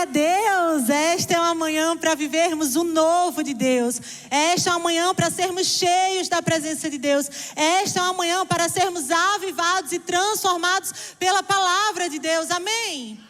Glória a Deus! Esta é uma manhã para vivermos o novo de Deus. Esta é uma manhã para sermos cheios da presença de Deus. Esta é uma manhã para sermos avivados e transformados pela palavra de Deus. Amém?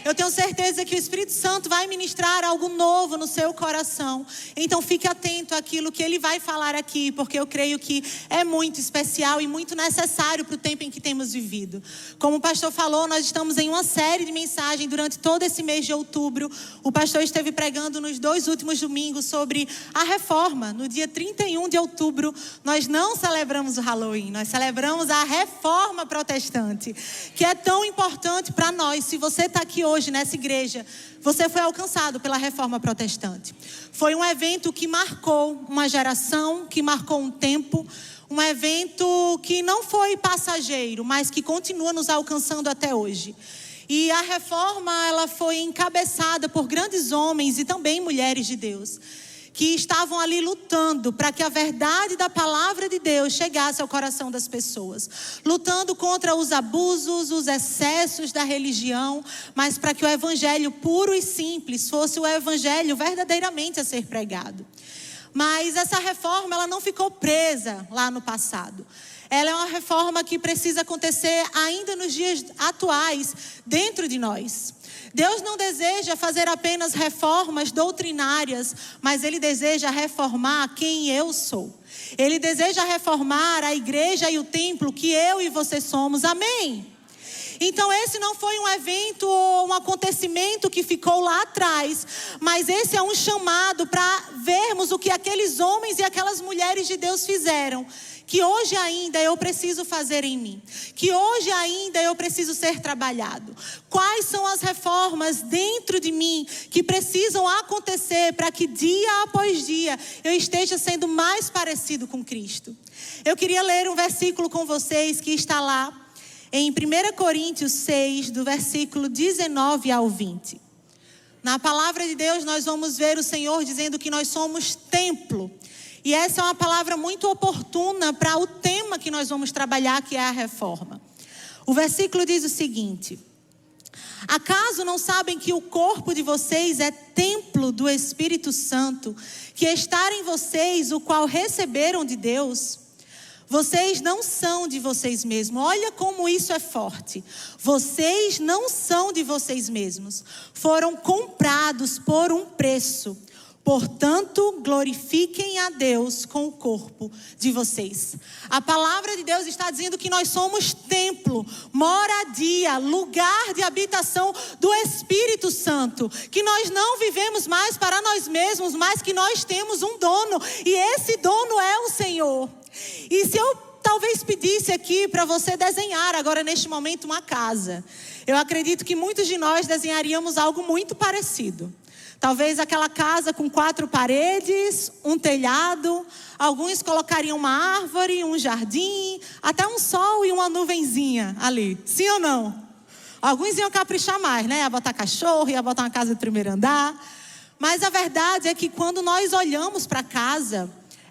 Eu tenho certeza que o Espírito Santo vai ministrar algo novo no seu coração. Então fique atento àquilo que Ele vai falar aqui, porque eu creio que é muito especial e muito necessário para o tempo em que temos vivido. Como o pastor falou, nós estamos em uma série de mensagens durante todo esse mês de outubro. O pastor esteve pregando nos 2 últimos domingos sobre a reforma. No dia 31 de outubro, nós não celebramos o Halloween, nós celebramos a reforma protestante, que é tão importante para nós. Se você está aqui hoje nessa igreja, você foi alcançado pela reforma protestante. Foi um evento que marcou uma geração, que marcou um tempo, um evento que não foi passageiro, mas que continua nos alcançando até hoje. E a reforma, ela foi encabeçada por grandes homens e também mulheres de Deus, que estavam ali lutando para que a verdade da palavra de Deus chegasse ao coração das pessoas. Lutando contra os abusos, os excessos da religião, mas para que o evangelho puro e simples fosse o evangelho verdadeiramente a ser pregado. Mas essa reforma, ela não ficou presa lá no passado. Ela é uma reforma que precisa acontecer ainda nos dias atuais, dentro de nós. Deus não deseja fazer apenas reformas doutrinárias, mas Ele deseja reformar quem eu sou. Ele deseja reformar a igreja e o templo que eu e você somos. Amém? Então esse não foi um evento ou um acontecimento que ficou lá atrás, mas esse é um chamado para vermos o que aqueles homens e aquelas mulheres de Deus fizeram, que hoje ainda eu preciso fazer em mim, que hoje ainda eu preciso ser trabalhado. Quais são as reformas dentro de mim que precisam acontecer para que dia após dia eu esteja sendo mais parecido com Cristo? Eu queria ler um versículo com vocês que está lá em 1 Coríntios 6, do versículo 19 ao 20. Na palavra de Deus nós vamos ver o Senhor dizendo que nós somos templo. E essa é uma palavra muito oportuna para o tema que nós vamos trabalhar, que é a reforma. O versículo diz o seguinte: acaso não sabem que o corpo de vocês é templo do Espírito Santo, que está em vocês, o qual receberam de Deus? Vocês não são de vocês mesmos. Olha como isso é forte. Vocês não são de vocês mesmos. Foram comprados por um preço. Portanto, glorifiquem a Deus com o corpo de vocês. A palavra de Deus está dizendo que nós somos templo, moradia, lugar de habitação do Espírito Santo. Que nós não vivemos mais para nós mesmos, mas que nós temos um dono. E esse dono é o Senhor. E se eu talvez pedisse aqui para você desenhar agora neste momento uma casa, eu acredito que muitos de nós desenharíamos algo muito parecido. Talvez aquela casa com 4 paredes, um telhado, alguns colocariam uma árvore, um jardim, até um sol e uma nuvenzinha ali. Sim ou não? Alguns iam caprichar mais, né? Ia botar cachorro, ia botar uma casa de 1º andar. Mas a verdade é que quando nós olhamos para a casa,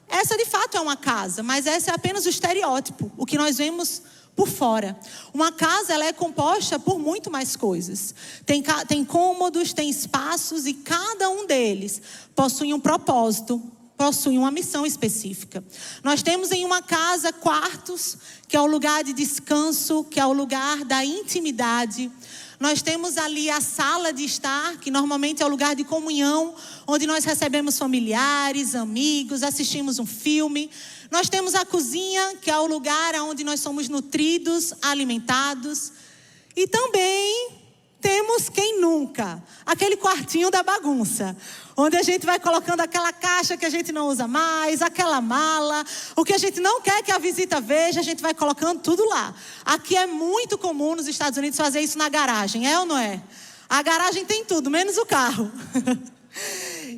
essa de fato é uma casa, mas essa é apenas o estereótipo, o que nós vemos por fora. Uma casa, ela é composta por muito mais coisas. Tem cômodos, tem espaços e cada um deles possui um propósito, possui uma missão específica. Nós temos em uma casa quartos, que é o lugar de descanso, que é o lugar da intimidade. Nós temos ali a sala de estar, que normalmente é o lugar de comunhão, onde nós recebemos familiares, amigos, assistimos um filme. Nós temos a cozinha, que é o lugar onde nós somos nutridos, alimentados. E também temos, quem nunca, aquele quartinho da bagunça, onde a gente vai colocando aquela caixa que a gente não usa mais, aquela mala, o que a gente não quer que a visita veja, a gente vai colocando tudo lá. Aqui é muito comum nos Estados Unidos fazer isso na garagem, é ou não é? A garagem tem tudo, menos o carro.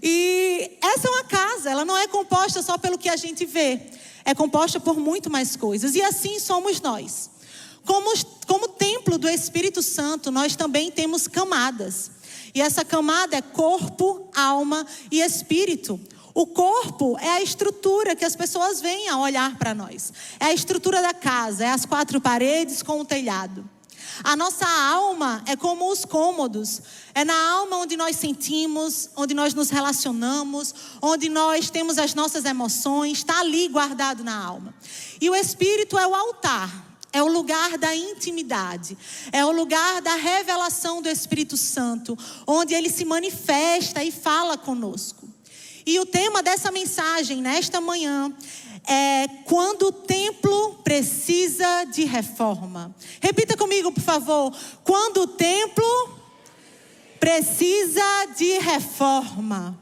E essa é uma casa, ela não é composta só pelo que a gente vê, é composta por muito mais coisas. E assim somos nós. Como templo do Espírito Santo, nós também temos camadas. E essa camada é corpo, alma e espírito. O corpo é a estrutura que as pessoas veem a olhar para nós. É a estrutura da casa, é as 4 paredes com o telhado. A nossa alma é como os cômodos. É na alma onde nós sentimos, onde nós nos relacionamos, onde nós temos as nossas emoções. Está ali guardado na alma. E o espírito é o altar. É o lugar da intimidade. É o lugar da revelação do Espírito Santo. Onde ele se manifesta e fala conosco. E o tema dessa mensagem nesta manhã é quando o templo precisa de reforma. Repita comigo, por favor. Quando o templo precisa de reforma.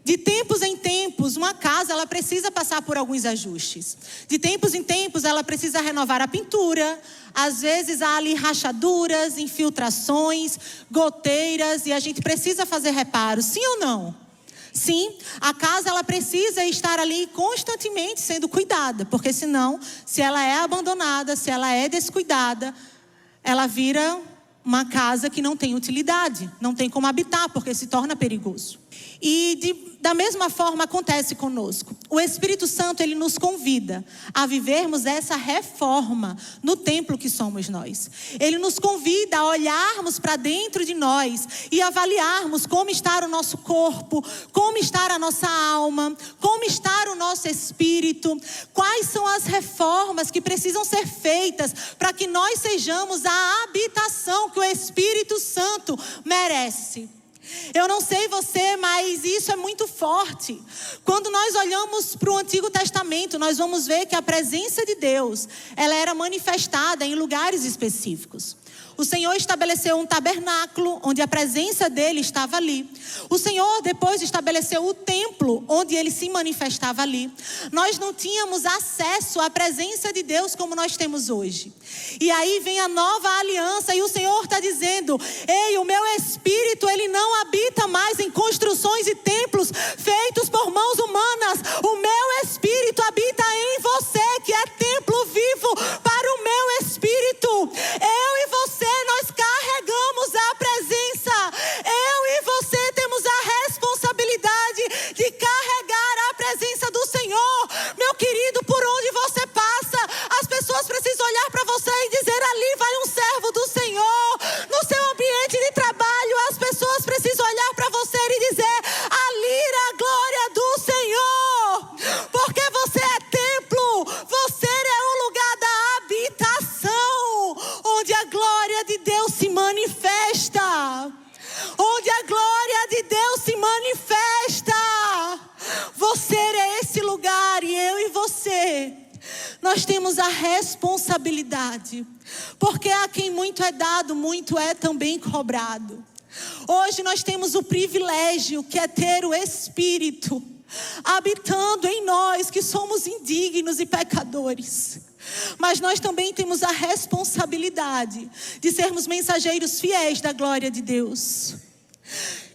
De tempos em tempos, uma casa ela precisa passar por alguns ajustes. De tempos em tempos, ela precisa renovar a pintura. Às vezes há ali rachaduras, infiltrações, goteiras e a gente precisa fazer reparos. Sim ou não? Sim, a casa ela precisa estar ali constantemente sendo cuidada, porque senão, se ela é abandonada, se ela é descuidada, ela vira uma casa que não tem utilidade, não tem como habitar, porque se torna perigoso. E da mesma forma acontece conosco. O Espírito Santo, ele nos convida a vivermos essa reforma no templo que somos nós. Ele nos convida a olharmos para dentro de nós e avaliarmos como está o nosso corpo, como está a nossa alma, como está o nosso espírito, quais são as reformas que precisam ser feitas para que nós sejamos a habitação que o Espírito Santo merece. Eu não sei você, mas isso é muito forte. Quando nós olhamos para o Antigo Testamento, nós vamos ver que a presença de Deus, ela era manifestada em lugares específicos. O Senhor estabeleceu um tabernáculo, onde a presença dele estava ali. O Senhor depois estabeleceu o templo, onde ele se manifestava ali. Nós não tínhamos acesso à presença de Deus como nós temos hoje. E aí vem a nova aliança e o Senhor está dizendo: ei, o meu Espírito, ele não habita mais em construções e templos feitos por mãos humanas. O meu Espírito habita em você, que é templo vivo para o meu Espírito. Eu e você, nós carregamos a presença. Eu e você temos a responsabilidade de carregar a presença do Senhor. Meu querido, por onde você passa, as pessoas precisam olhar para você e dizer: ali vai um servo do Senhor. No seu ambiente de trabalho, as pessoas precisam olhar para você e dizer: ali a glória do Senhor. Porque você é templo, você é o lugar da habitação, onde a glória de Deus se manifesta. Onde a glória de Deus se manifesta. Você é esse lugar e eu e você, nós temos a responsabilidade. Porque a quem muito é dado, muito é também cobrado. Hoje nós temos o privilégio que é ter o Espírito habitando em nós, que somos indignos e pecadores. Mas nós também temos a responsabilidade de sermos mensageiros fiéis da glória de Deus.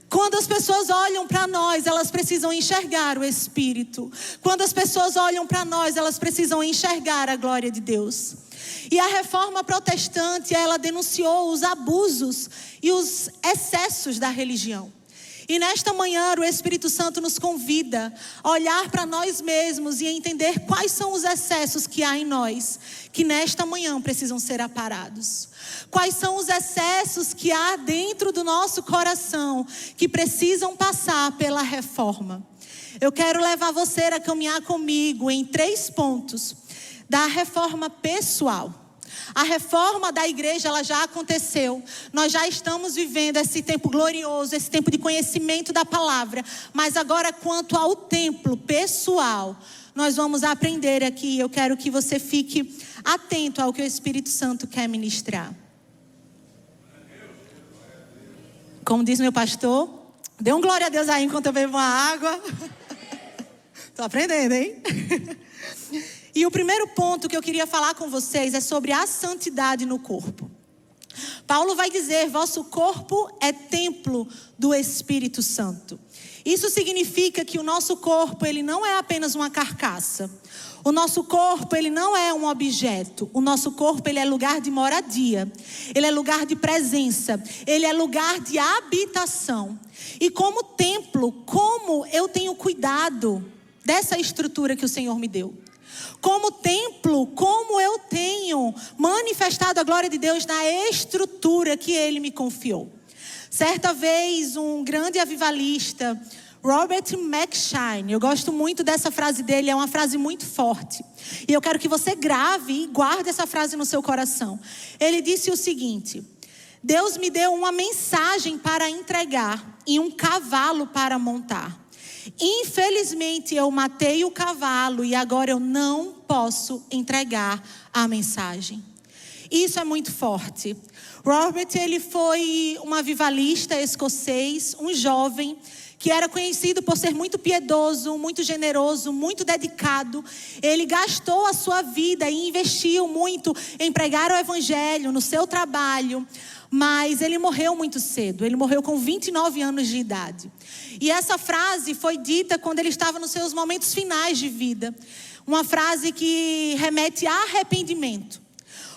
Quando as pessoas olham para nós, elas precisam enxergar o Espírito. Quando as pessoas olham para nós, elas precisam enxergar a glória de Deus. E a reforma protestante, ela denunciou os abusos e os excessos da religião. E nesta manhã o Espírito Santo nos convida a olhar para nós mesmos e entender quais são os excessos que há em nós, que nesta manhã precisam ser aparados. Quais são os excessos que há dentro do nosso coração, que precisam passar pela reforma. Eu quero levar você a caminhar comigo em 3 pontos da reforma pessoal. A reforma da igreja, ela já aconteceu. Nós já estamos vivendo esse tempo glorioso, esse tempo de conhecimento da palavra. Mas agora, quanto ao templo pessoal, nós vamos aprender aqui. Eu quero que você fique atento ao que o Espírito Santo quer ministrar. Como diz meu pastor, dê um glória a Deus aí enquanto eu bebo uma água. Estou aprendendo, hein? E o primeiro ponto que eu queria falar com vocês é sobre a santidade no corpo. Paulo vai dizer: vosso corpo é templo do Espírito Santo. Isso significa que o nosso corpo, ele não é apenas uma carcaça. O nosso corpo, ele não é um objeto. O nosso corpo, ele é lugar de moradia. Ele é lugar de presença. Ele é lugar de habitação. E como templo, como eu tenho cuidado dessa estrutura que o Senhor me deu? como templo, como eu tenho manifestado a glória de Deus na estrutura que Ele me confiou. Certa vez, um grande avivalista, Robert McShine, eu gosto muito dessa frase dele, é uma frase muito forte. E eu quero que você grave e guarde essa frase no seu coração. Ele disse o seguinte: Deus me deu uma mensagem para entregar e um cavalo para montar. Infelizmente eu matei o cavalo e agora eu não posso entregar a mensagem. Isso é muito forte. Robert, ele foi um avivalista escocês, um jovem que era conhecido por ser muito piedoso, muito generoso, muito dedicado. Ele gastou a sua vida e investiu muito em pregar o evangelho no seu trabalho. Mas ele morreu muito cedo, ele morreu com 29 anos de idade. E essa frase foi dita quando ele estava nos seus momentos finais de vida. Uma frase que remete a arrependimento.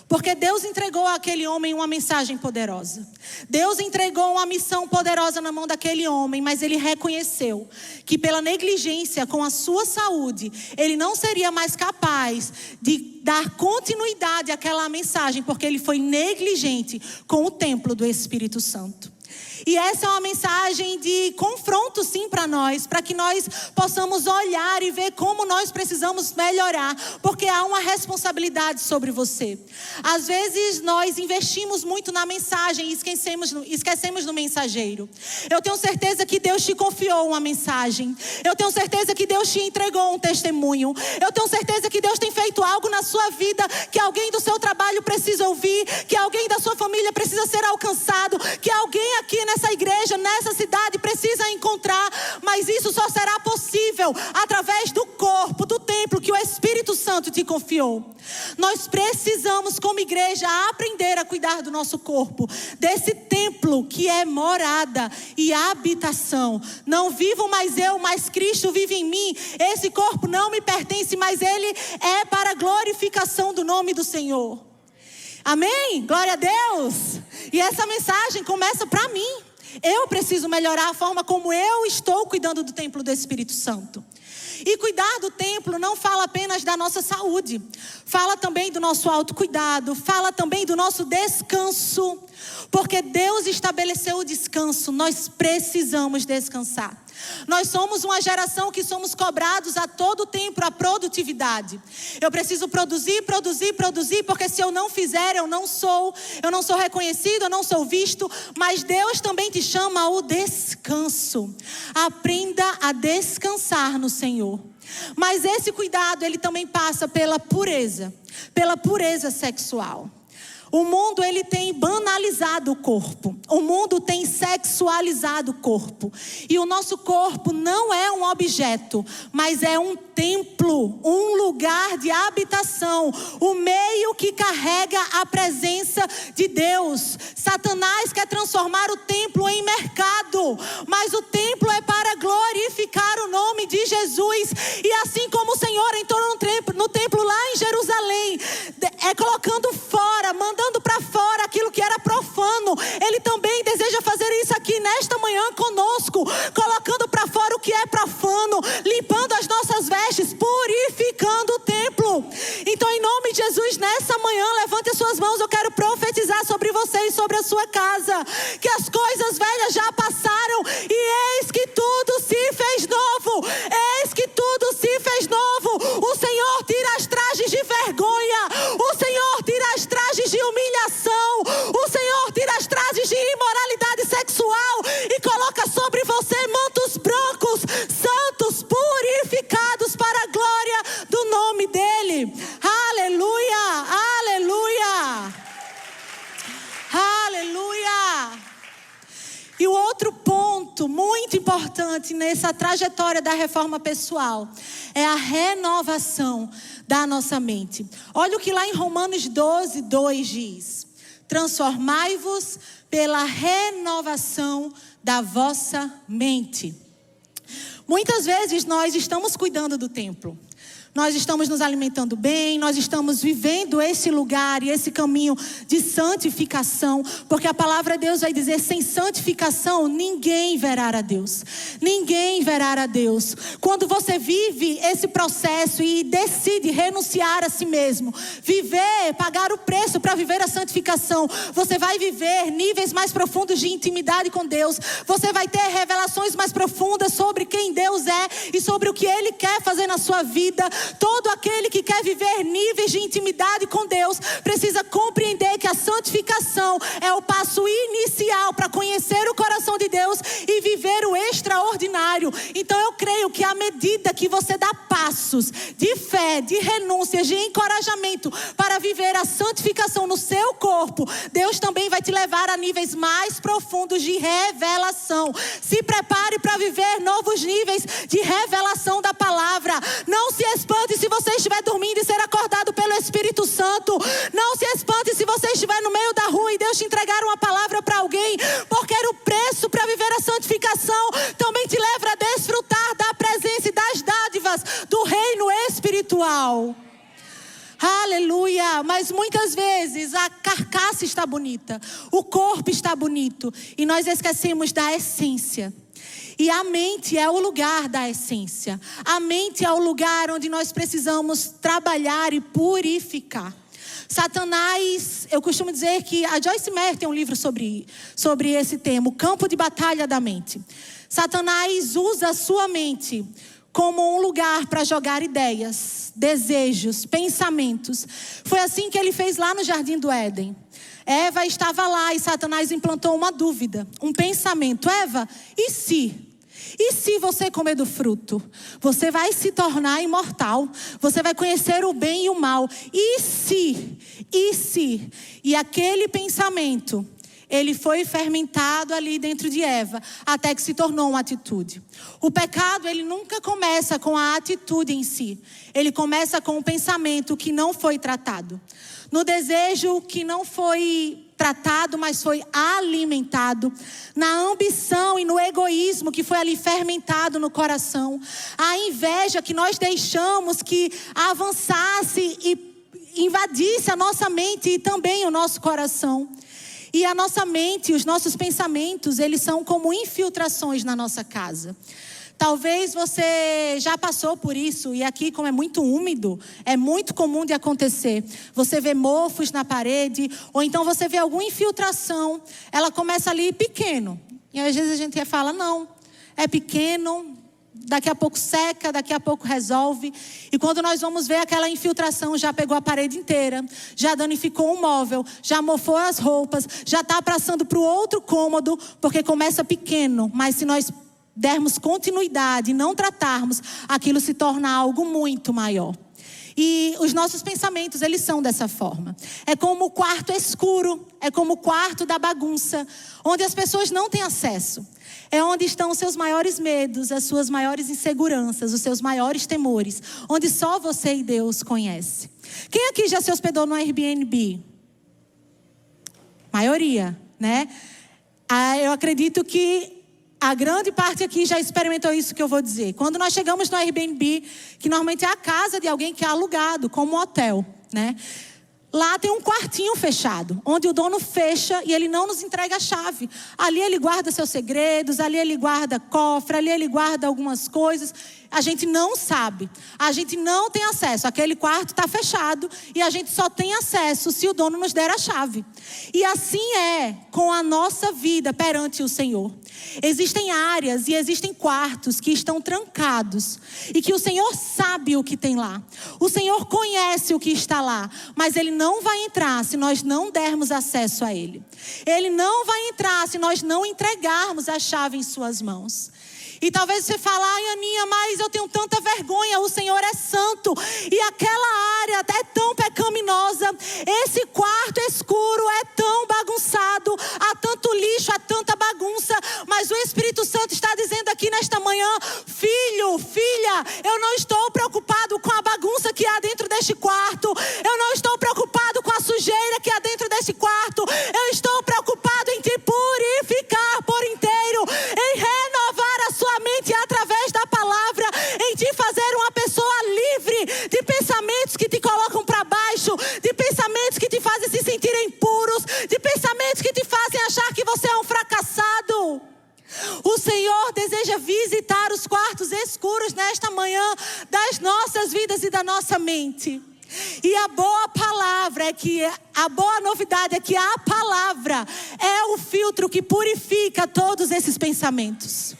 Porque Deus entregou àquele homem uma mensagem poderosa. Deus entregou uma missão poderosa na mão daquele homem, mas ele reconheceu que pela negligência com a sua saúde, ele não seria mais capaz de dar continuidade àquela mensagem, porque ele foi negligente com o templo do Espírito Santo. E essa é uma mensagem de confronto sim para nós, para que nós possamos olhar e ver como nós precisamos melhorar, porque há uma responsabilidade sobre você. Às vezes nós investimos muito na mensagem e esquecemos do mensageiro. Eu tenho certeza que Deus te confiou uma mensagem. Eu tenho certeza que Deus te entregou um testemunho. Eu tenho certeza que Deus tem feito algo na sua vida que alguém do seu trabalho precisa ouvir, que alguém da sua família precisa ser alcançado, que alguém aqui nessa igreja, nessa cidade precisa encontrar, mas isso só será possível através do corpo, do templo que o Espírito Santo te confiou. Nós precisamos como igreja aprender a cuidar do nosso corpo, desse templo que é morada e habitação. Não vivo mais eu, mas Cristo vive em mim. Esse corpo não me pertence, mas ele é para a glorificação do nome do Senhor. Amém? Glória a Deus. E essa mensagem começa para mim. Eu preciso melhorar a forma como eu estou cuidando do templo do Espírito Santo. E cuidar do templo não fala apenas da nossa saúde. Fala também do nosso autocuidado. Fala também do nosso descanso. Porque Deus estabeleceu o descanso. Nós precisamos descansar. Nós somos uma geração que somos cobrados a todo tempo a produtividade. Eu preciso produzir, porque se eu não fizer, eu não sou reconhecido, eu não sou visto. Mas Deus também te chama ao descanso. Aprenda a descansar no Senhor. Mas esse cuidado, ele também passa pela pureza sexual. O mundo, ele tem banalizado o corpo. O mundo tem sexualizado o corpo. E o nosso corpo não é um objeto, mas é um templo, um lugar de habitação, o meio que carrega a presença de Deus. Satanás quer transformar o templo em mercado, mas o templo é para glorificar o nome de Jesus. E assim como o Senhor entrou no templo lá em Jerusalém, colocando fora, mandando para fora aquilo que era profano, Ele também deseja fazer isso aqui nesta manhã conosco, colocando para fora o que é profano, limpando as nossas vestes, purificando o templo. Então, em nome de Jesus, nessa manhã, levante as suas mãos. Eu quero profetizar sobre você e sobre a sua casa, que as coisas velhas já passaram e eis que tudo se fez novo. Eis que tudo se fez novo. O Senhor tira as trajes de vergonha, o Senhor tira as trajes de humilhação, o Senhor tira as trajes de imoralidade sexual e coloca sobre você mantos brancos, santos, purificados para a glória do nome dEle. Aleluia, aleluia, aleluia. E o outro ponto muito importante nessa trajetória da reforma pessoal é a renovação da nossa mente. Olha o que lá em Romanos 12:2 diz: transformai-vos pela renovação da vossa mente. Muitas vezes nós estamos cuidando do templo. nós estamos nos alimentando bem, nós estamos vivendo esse lugar e esse caminho de santificação, porque a palavra de Deus vai dizer: sem santificação ninguém verá a Deus. Ninguém verá a Deus. Quando você vive esse processo e decide renunciar a si mesmo, viver, pagar o preço para viver a santificação, você vai viver níveis mais profundos de intimidade com Deus. Você vai ter revelações mais profundas sobre quem Deus é e sobre o que Ele quer fazer na sua vida. Todo aquele que quer viver níveis de intimidade com Deus precisa compreender que a santificação é o passo inicial para conhecer o coração de Deus e viver o extraordinário. Então eu creio que à medida que você dá passos de fé, de renúncias, de encorajamento para viver a santificação no seu corpo, Deus também vai te levar a níveis mais profundos de revelação. Se prepare para viver novos níveis de revelação da palavra. Não se espante se você estiver dormindo e ser acordado pelo Espírito Santo. Não se espante se você estiver no meio da rua e Deus te entregar uma palavra para alguém, porque o preço para viver a santificação também te leva a desfrutar da presença e das dádivas do reino espiritual. Aleluia. Mas muitas vezes a carcaça está bonita, o corpo está bonito, e nós esquecemos da essência. E a mente é o lugar da essência. A mente é o lugar onde nós precisamos trabalhar e purificar. Satanás, eu costumo dizer que a Joyce Meyer tem um livro sobre esse tema, o campo de batalha da mente. Satanás usa a sua mente como um lugar para jogar ideias, desejos, pensamentos. Foi assim que ele fez lá no Jardim do Éden. Eva estava lá e Satanás implantou uma dúvida, um pensamento. Eva, e se? E se você comer do fruto? Você vai se tornar imortal. Você vai conhecer o bem e o mal. E se? E se? E aquele pensamento, ele foi fermentado ali dentro de Eva, até que se tornou uma atitude. O pecado, ele nunca começa com a atitude em si. Ele começa com o pensamento que não foi tratado. No desejo que não foi tratado, mas foi alimentado. Na ambição e no egoísmo que foi ali fermentado no coração. A inveja que nós deixamos que avançasse e invadisse a nossa mente e também o nosso coração. E a nossa mente, os nossos pensamentos, eles são como infiltrações na nossa casa. Talvez você já passou por isso, e aqui, como é muito úmido, é muito comum de acontecer. Você vê mofos na parede, ou então você vê alguma infiltração. Ela começa ali pequeno. E às vezes a gente fala, não, é pequeno, daqui a pouco seca, daqui a pouco resolve. E quando nós vamos ver, aquela infiltração já pegou a parede inteira, já danificou um móvel, já mofou as roupas, já está passando para o outro cômodo, porque começa pequeno, mas se nós dermos continuidade e não tratarmos, aquilo se torna algo muito maior. E os nossos pensamentos, eles são dessa forma. É como o quarto escuro, é como o quarto da bagunça, onde as pessoas não têm acesso. É onde estão os seus maiores medos, as suas maiores inseguranças, os seus maiores temores, onde só você e Deus conhecem. Quem aqui já se hospedou no Airbnb? Maioria, né? Eu acredito que a grande parte aqui já experimentou isso que eu vou dizer. Quando nós chegamos no Airbnb, que normalmente é a casa de alguém que é alugado, como um hotel, né? Lá tem um quartinho fechado, onde o dono fecha e ele não nos entrega a chave. Ali ele guarda seus segredos, ali ele guarda cofre, ali ele guarda algumas coisas. A gente não sabe, a gente não tem acesso. Aquele quarto está fechado e a gente só tem acesso se o dono nos der a chave. E assim é com a nossa vida perante o Senhor. Existem áreas e existem quartos que estão trancados e que o Senhor sabe o que tem lá. O Senhor conhece o que está lá, mas Ele não vai entrar se nós não dermos acesso a Ele. Ele não vai entrar se nós não entregarmos a chave em suas mãos. E talvez você fale, ai Aninha, mas eu tenho tanta vergonha, o Senhor é santo. E aquela área é tão pecaminosa, esse quarto escuro é tão bagunçado, há tanto lixo, há tanta bagunça. Mas o Espírito Santo está dizendo aqui nesta manhã, filho, filha, eu não estou preocupado com a bagunça que há dentro deste quarto. Eu não estou preocupado com a sujeira que há dentro deste quarto. Eu estou preocupado em te purificar por inteiro, em renovar a sua mente através da palavra, em te fazer uma pessoa livre de O Senhor deseja visitar os quartos escuros nesta manhã das nossas vidas e da nossa mente. E a boa novidade é que a palavra é o filtro que purifica todos esses pensamentos.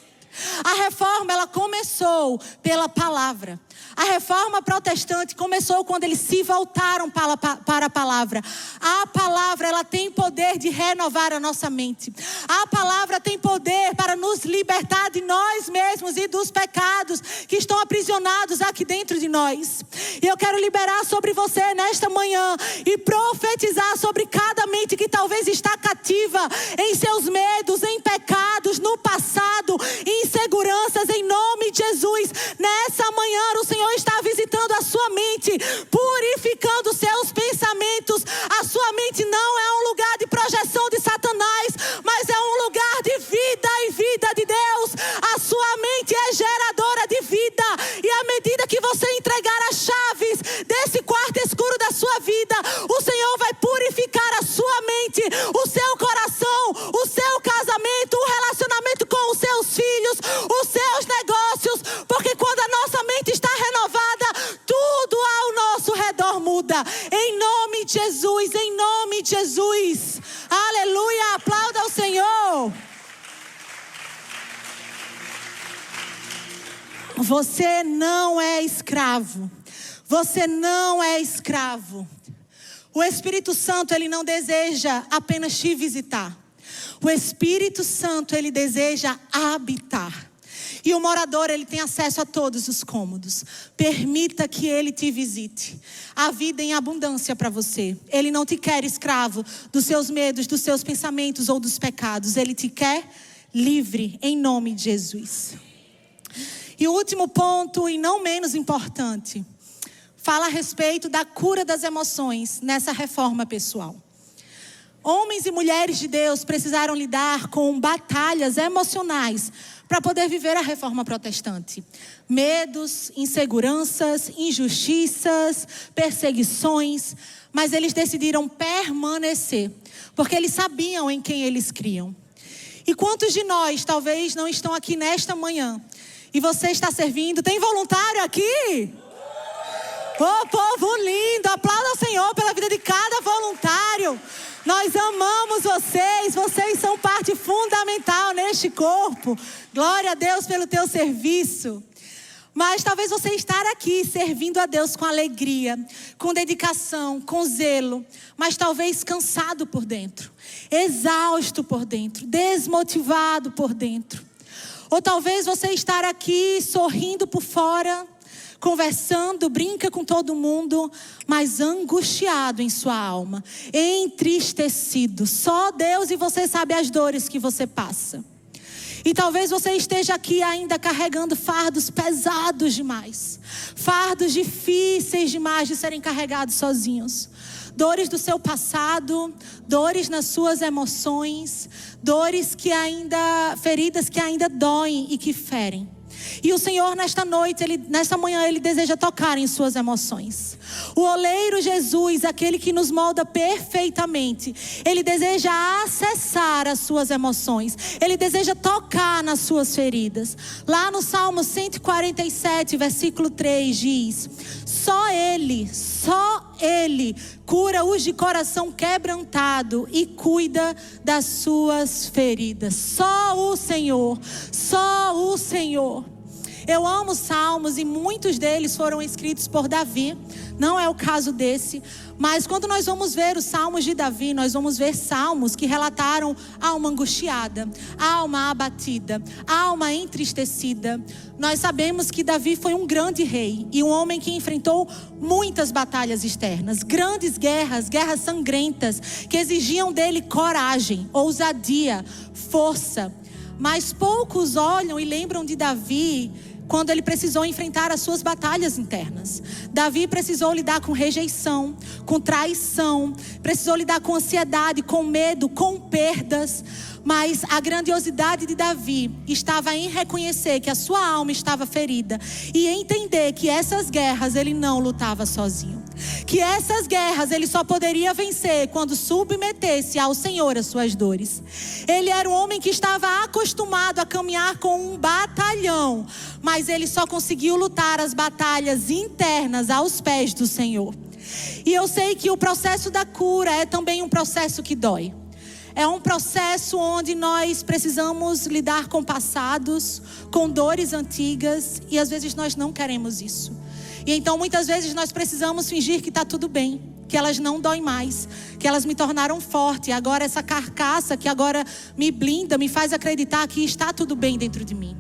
A reforma, ela começou pela palavra. A reforma protestante começou quando eles se voltaram para a palavra. A palavra, ela tem poder de renovar a nossa mente. A palavra tem poder para nos libertar de nós mesmos e dos pecados que estão aprisionados aqui dentro de nós. E eu quero liberar sobre você nesta manhã e profetizar sobre cada mente que talvez está cativa em seus medos, em pecados, no passado, em inseguranças, em nome de Jesus. Nessa manhã o Senhor está visitando a sua mente, purificando os seus pensamentos. A sua mente não é um lugar de projeção de Satanás, mas é um lugar de vida e vida de Deus. A sua mente é geradora de vida, e à medida que você entregar as chaves desse quarto escuro da sua vida, o Senhor vai purificar a sua mente, o seu coração, o seu casamento, o relacionamento com os seus filhos, os seus negócios, porque quando a nossa mente está renovada, tudo ao nosso redor muda. Em nome de Jesus, em nome de Jesus. Aleluia, aplauda o Senhor. Você não é escravo. Você não é escravo. O Espírito Santo, ele não deseja apenas te visitar. O Espírito Santo, ele deseja habitar. E o morador, ele tem acesso a todos os cômodos. Permita que ele te visite. A vida em abundância para você. Ele não te quer escravo dos seus medos, dos seus pensamentos ou dos pecados. Ele te quer livre, em nome de Jesus. E o último ponto, e não menos importante, fala a respeito da cura das emoções nessa reforma pessoal. Homens e mulheres de Deus precisaram lidar com batalhas emocionais para poder viver a reforma protestante. Medos, inseguranças, injustiças, perseguições, mas eles decidiram permanecer, porque eles sabiam em quem eles criam. E quantos de nós talvez não estão aqui nesta manhã e você está servindo? Tem voluntário aqui? Oh, povo lindo, aplauda o Senhor pela vida de cada voluntário. Nós amamos vocês, vocês são parte fundamental neste corpo. Glória a Deus pelo teu serviço. Mas talvez você estar aqui servindo a Deus com alegria, com dedicação, com zelo, mas talvez cansado por dentro, exausto por dentro, desmotivado por dentro. Ou talvez você estar aqui sorrindo por fora, conversando, brinca com todo mundo, mas angustiado em sua alma, entristecido. Só Deus e você sabe as dores que você passa. E talvez você esteja aqui ainda carregando fardos pesados demais, fardos difíceis demais de serem carregados sozinhos. Dores do seu passado, dores nas suas emoções, feridas que ainda doem e que ferem. E o Senhor nesta manhã, Ele deseja tocar em suas emoções. O oleiro Jesus, aquele que nos molda perfeitamente, Ele deseja acessar as suas emoções. Ele deseja tocar nas suas feridas. Lá no Salmo 147, versículo 3 diz: só Ele cura os de coração quebrantado e cuida das suas feridas. Só o Senhor. Eu amo salmos e muitos deles foram escritos por Davi. Não é o caso desse. Mas quando nós vamos ver os salmos de Davi, nós vamos ver salmos que relataram alma angustiada, alma abatida, alma entristecida. Nós sabemos que Davi foi um grande rei e um homem que enfrentou muitas batalhas externas, grandes guerras sangrentas, que exigiam dele coragem, ousadia, força. Mas poucos olham e lembram de Davi quando ele precisou enfrentar as suas batalhas internas. Davi precisou lidar com rejeição, com traição, precisou lidar com ansiedade, com medo, com perdas. Mas a grandiosidade de Davi estava em reconhecer que a sua alma estava ferida e entender que essas guerras ele não lutava sozinho. que essas guerras ele só poderia vencer quando submetesse ao Senhor as suas dores. Ele era um homem que estava acostumado a caminhar com um batalhão, mas ele só conseguiu lutar as batalhas internas aos pés do Senhor. E eu sei que o processo da cura é também um processo que dói. É um processo onde nós precisamos lidar com passados, com dores antigas, e às vezes nós não queremos isso. E então muitas vezes nós precisamos fingir que está tudo bem, que elas não doem mais, que elas me tornaram forte. Agora essa carcaça que agora me blinda, me faz acreditar que está tudo bem dentro de mim.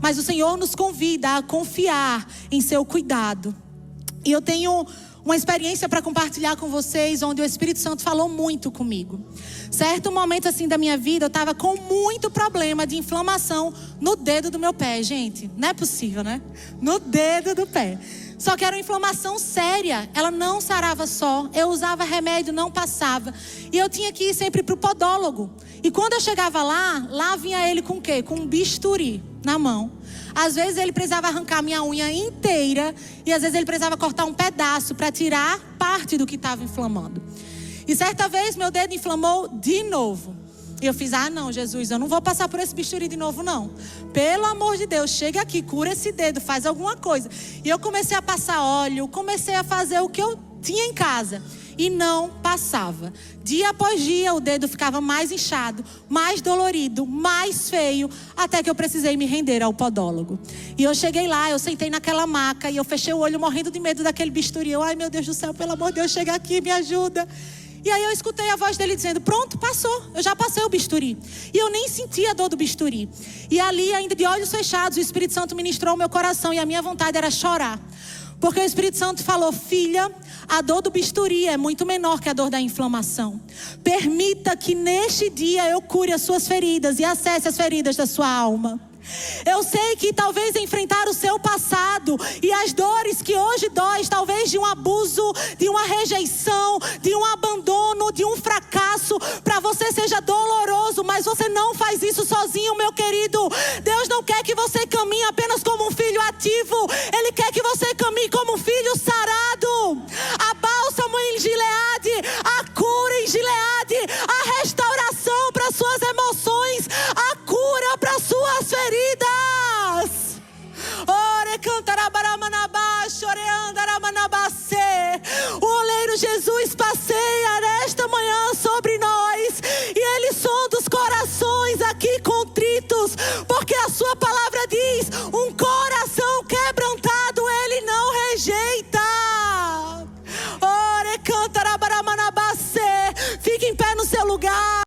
Mas o Senhor nos convida a confiar em seu cuidado. E eu tenho uma experiência para compartilhar com vocês, onde o Espírito Santo falou muito comigo. Certo momento assim da minha vida, eu estava com muito problema de inflamação no dedo do meu pé, gente. Não é possível, né? No dedo do pé. Só que era uma inflamação séria, ela não sarava só, eu usava remédio, não passava. E eu tinha que ir sempre para o podólogo. E quando eu chegava lá vinha ele com o quê? Com um bisturi na mão. Às vezes ele precisava arrancar minha unha inteira e às vezes ele precisava cortar um pedaço para tirar parte do que estava inflamando. E certa vez meu dedo inflamou de novo. E eu fiz, não, Jesus, eu não vou passar por esse bisturi de novo, não. Pelo amor de Deus, chega aqui, cura esse dedo, faz alguma coisa. E eu comecei a passar óleo, comecei a fazer o que eu tinha em casa. E não passava. Dia após dia, o dedo ficava mais inchado, mais dolorido, mais feio, até que eu precisei me render ao podólogo. E eu cheguei lá, eu sentei naquela maca e eu fechei o olho morrendo de medo daquele bisturi. Ai, meu Deus do céu, pelo amor de Deus, chega aqui, me ajuda. E aí eu escutei a voz dele dizendo, pronto, passou, eu já passei o bisturi. E eu nem senti a dor do bisturi. E ali, ainda de olhos fechados, o Espírito Santo ministrou o meu coração e a minha vontade era chorar. Porque o Espírito Santo falou, filha, a dor do bisturi é muito menor que a dor da inflamação. Permita que neste dia eu cure as suas feridas e acesse as feridas da sua alma. Eu sei que talvez enfrentar o seu passado e as dores que hoje dói, talvez de um abuso, de uma rejeição, de um abandono, de um fracasso, para você seja doloroso, mas você não faz isso sozinho, meu querido. Deus não quer que você caminhe apenas como um filho ativo.